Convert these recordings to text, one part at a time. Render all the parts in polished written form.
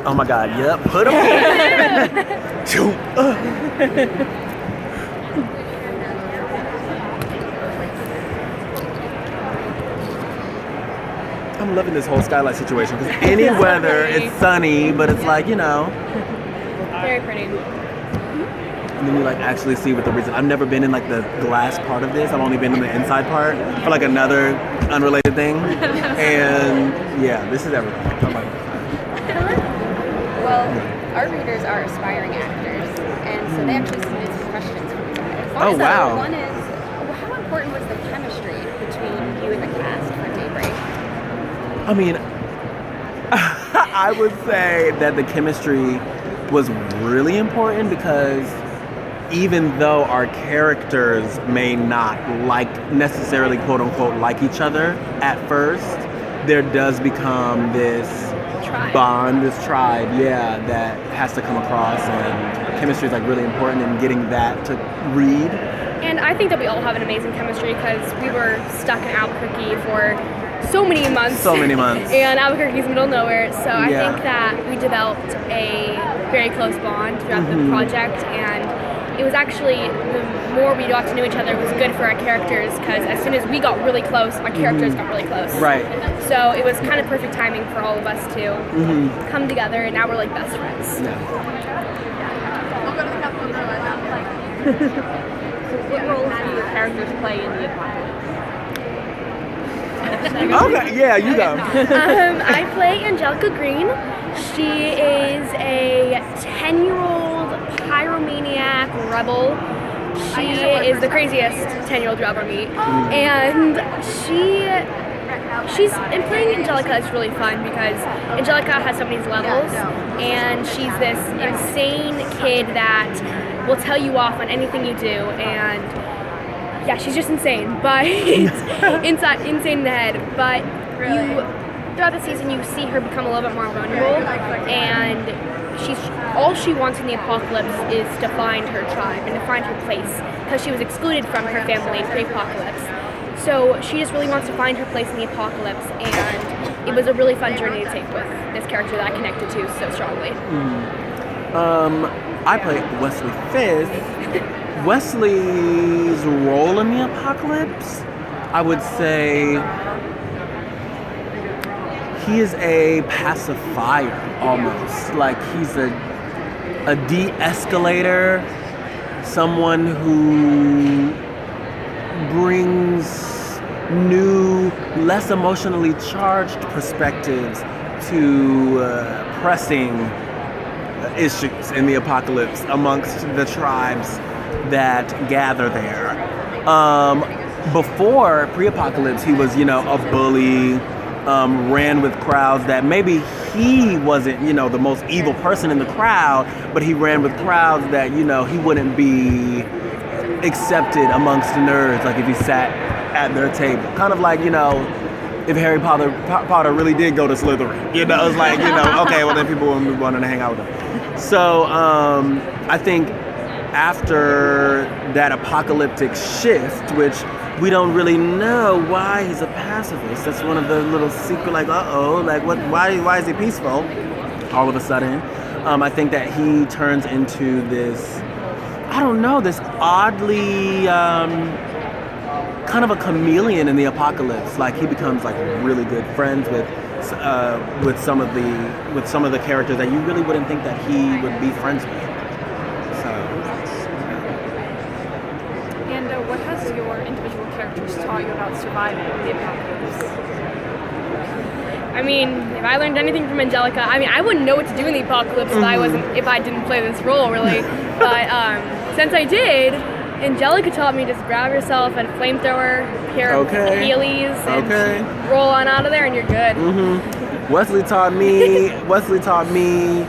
Oh my God, yep, put them in. I'm loving this whole skylight situation because any weather, it's sunny, but it's like, Very pretty. and then you like actually see what the reason. I've never been in like the glass part of this. I've only been in the inside part for like another unrelated thing. And yeah, this is everything. I'm like, Well, our readers are aspiring actors, and so they actually submitted some questions for you guys. Oh, wow. One is, how important was the chemistry between you and the cast for Daybreak? I mean, I would say that the chemistry was really important because even though our characters may not necessarily quote unquote like each other at first, there does become this bond, this tribe, that has to come across, and chemistry is like really important in getting that to read. And I think that we all have an amazing chemistry because we were stuck in Albuquerque for so many months. And Albuquerque's middle of nowhere, so I think that we developed a very close bond throughout the project, and it was actually, the more we got to know each other, was good for our characters, because as soon as we got really close, our characters got really close. Right. So it was kind of perfect timing for all of us to come together, and now we're like best friends. Yeah. What roles do your characters play in the apocalypse? Okay, yeah, you go. I play Angelica Green. She is a 10-year-old pyromaniac rebel. She is the craziest 10-year-old you'll ever meet. And and playing Angelica is really fun because Angelica has so many levels, and she's this insane kid that will tell you off on anything you do, and yeah, she's just insane, but insane in the head. But throughout the season, you see her become a little bit more vulnerable, and all she wants in the apocalypse is to find her tribe and to find her place, because she was excluded from her family pre-apocalypse. So she just really wants to find her place in the apocalypse, and it was a really fun journey to take with this character that I connected to so strongly. I play Wesley Fifth. Wesley's role in the apocalypse, I would say he is a pacifier almost. Like he's a de-escalator, someone who brings new, less emotionally charged perspectives to pressing issues in the apocalypse amongst the tribes that gather there. Before pre-apocalypse, he was, a bully, ran with crowds that maybe he wasn't, the most evil person in the crowd, but he ran with crowds that, he wouldn't be accepted amongst nerds, like if he sat at their table. Kind of like, if Harry Potter really did go to Slytherin, it's like, okay, well then people wouldn't want to hang out with him. So I think after that apocalyptic shift, which we don't really know why he's a pacifist. That's one of the little secret, like, why is he peaceful all of a sudden? I think that he turns into this, this oddly kind of a chameleon in the apocalypse. Like he becomes like really good friends with some of the characters that you really wouldn't think that he would be friends with. And what has your individual characters taught you about surviving the apocalypse? I mean, if I learned anything from Angelica, I wouldn't know what to do in the apocalypse if I didn't play this role, really. But since I did, Angelica taught me just grab yourself a flamethrower, pair of Heelys, and roll on out of there, and you're good. Wesley taught me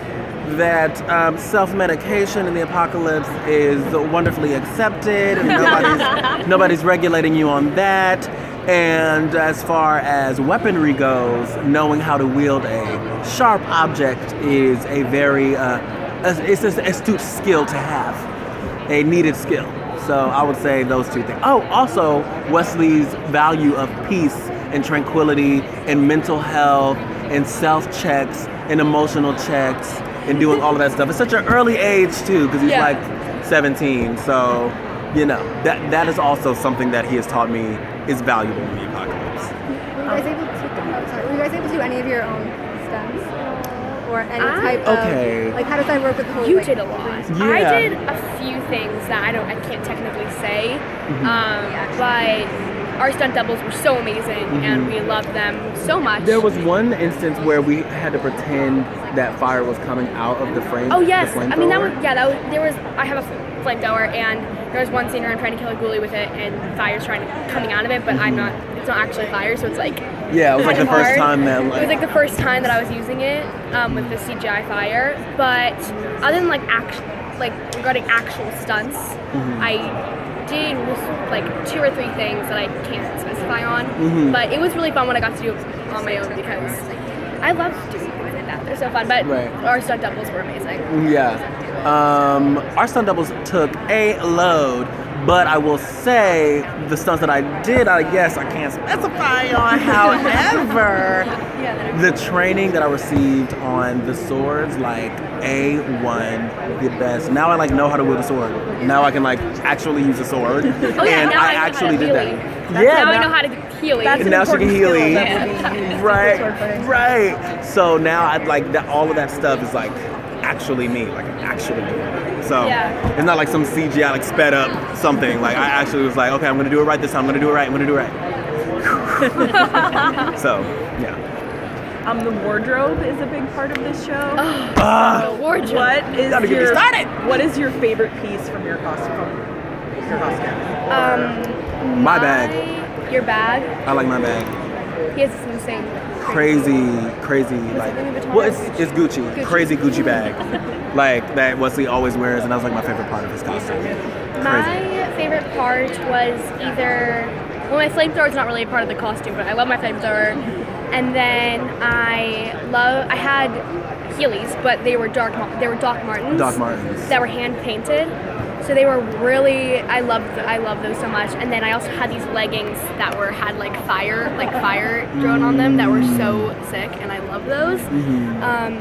that self-medication in the apocalypse is wonderfully accepted, and nobody's regulating you on that. And as far as weaponry goes, knowing how to wield a sharp object is a very it's an astute skill to have, a needed skill. So I would say those two things. Oh, also Wesley's value of peace and tranquility and mental health and self-checks and emotional checks and doing all of that stuff. It's such an early age too, because he's like 17. So, you know, that is also something that he has taught me is valuable in the apocalypse. Were you guys able to do any of your own stunts? Or any type of, like, how does that work with the whole, You did a lot. Yeah. I did a few things that I can't technically say, but our stunt doubles were so amazing, and we loved them so much. There was one instance where we had to pretend that fire was coming out of the frame. Oh yes, the I mean that was there was. I have a flamethrower, and there was one scene where I'm trying to kill a ghoulie with it, and fire's coming out of it, but I'm not. It's not actually fire, so it's like. Yeah, it was like the hard. first time that. It was like the first time that I was using it with the CGI fire, but other than like regarding actual stunts, I did like 2 or 3 things that I can't specify on, but it was really fun when I got to do it on my own because I love doing things like that. They're so fun, but our stunt doubles were amazing. Yeah. Our stunt doubles took a load, but I will say the stunts that I did, I guess I can't specify on. However, the training that I received on the swords, like A1, the best. Now I like know how to wield a sword. Now I can like actually use a sword. Oh yeah, and now I actually did that. Now I know how to healy. And now she can healy. Yeah. Right. So now I like that. All of that stuff is like actually me. Like I'm actually doing it. So it's not like some CGI like sped up something. Like I actually was like, okay, I'm gonna do it right this time. I'm gonna do it right. I'm gonna do it right. So yeah. The wardrobe is a big part of this show. The wardrobe. What is your favorite piece from your costume? My bag. Your bag. I like my bag. He has this insane. Crazy, like, well, it's Gucci. Crazy Gucci bag, like that Wesley always wears, and that was like my favorite part of his costume. My favorite part was either, well, my flamethrower is not really a part of the costume, but I love my flamethrower. And then I had Heelys, but they were Doc Martens. Doc Martens. That were hand painted. So they were really, I love those so much. And then I also had these leggings that had like fire drawn on them that were so sick, and I love those.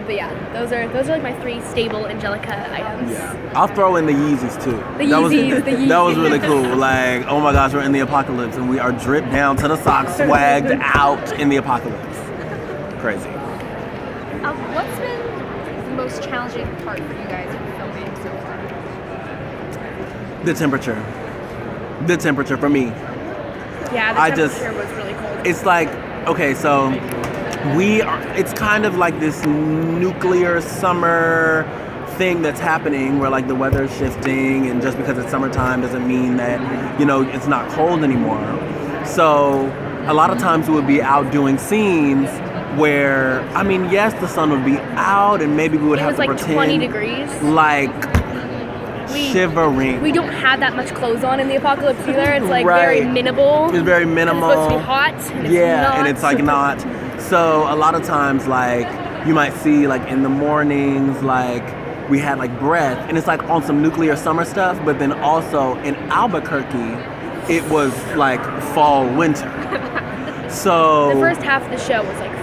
But yeah, those are like my 3 stable Angelica items. Yeah. I'll throw in the Yeezys too. The Yeezys. That was really cool. Like, oh my gosh, we're in the apocalypse, and we are dripped down to the socks, swagged out in the apocalypse. Crazy. What's been the most challenging part for you guys in filming so far? The temperature for me. Yeah, the temperature was really cold. It's like, okay, so it's kind of like this nuclear summer thing that's happening where like the weather is shifting, and just because it's summertime doesn't mean that, you know, it's not cold anymore. So a lot of times we would be out doing scenes where, I mean, yes, the sun would be out and maybe we would have to pretend. It was like 20 degrees. Like shivering. We don't have that much clothes on in the apocalypse either. It's like very minimal. It's very minimal. It's supposed to be hot. And it's not. And it's like not. So a lot of times, like, you might see like in the mornings, like we had like breath, and it's like on some nuclear summer stuff, but then also in Albuquerque, it was like fall winter. So the first half of the show was like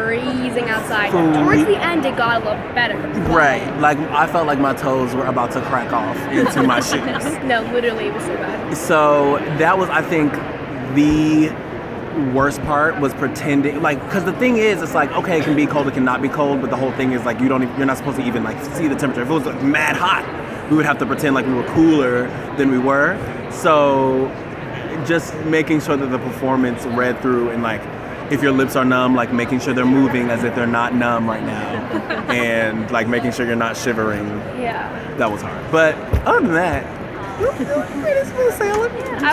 freezing outside. Towards the end, it got a little better. Right. Like, I felt like my toes were about to crack off into my shoes. No, literally, it was so bad. So that was, I think, the worst part was pretending, like, because the thing is, it's like, okay, it can be cold, it cannot be cold, but the whole thing is like you're not supposed to even like see the temperature. If it was like mad hot, we would have to pretend like we were cooler than we were. So just making sure that the performance read through, and like if your lips are numb, like making sure they're moving as if they're not numb right now, and like making sure you're not shivering. Yeah. That was hard. But other than that, I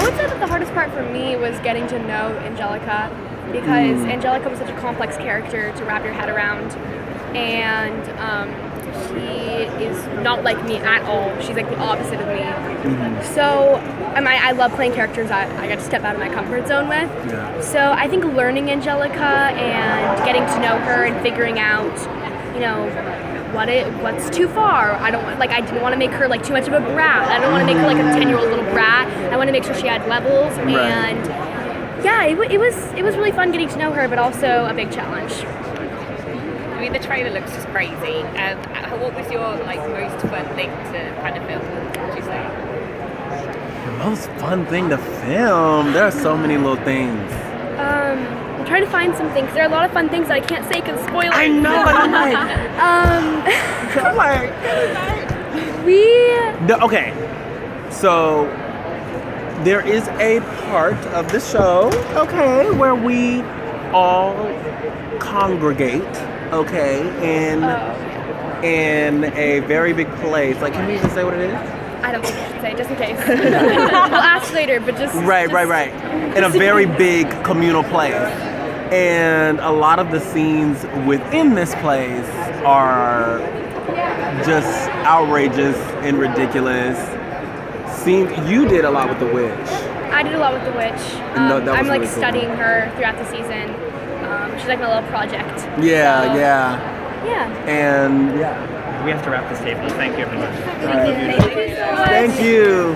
would say that the hardest part for me was getting to know Angelica, because Angelica was such a complex character to wrap your head around, and she is not like me at all. She's like the opposite of me. So I love playing characters I got to step out of my comfort zone with. Yeah. So I think learning Angelica and getting to know her and figuring out, you know, what's too far. I didn't want to make her like too much of a brat. I don't want to make her like a 10-year-old little brat. I want to make sure she had levels. Right. And yeah, it was really fun getting to know her, but also a big challenge. mean, the trailer looks just crazy. What was your most fun thing to kind of film? Would you say? Most fun thing to film. There are so many little things. I'm trying to find some things. There are a lot of fun things that I can't say because spoilers. I know, but I'm like, okay. So there is a part of the show, okay, where we all congregate, okay, in a very big place. Like, can we even say what it is? I don't think I should say it, just in case. We'll ask later, but just... Right. In a very big communal place. And a lot of the scenes within this place are just outrageous and ridiculous. You did a lot with the witch. I did a lot with the witch. That was I'm really cool. studying her throughout the season. She's like my little project. Yeah. And We have to wrap this table. Thank you, everyone. Thank you. Thank you.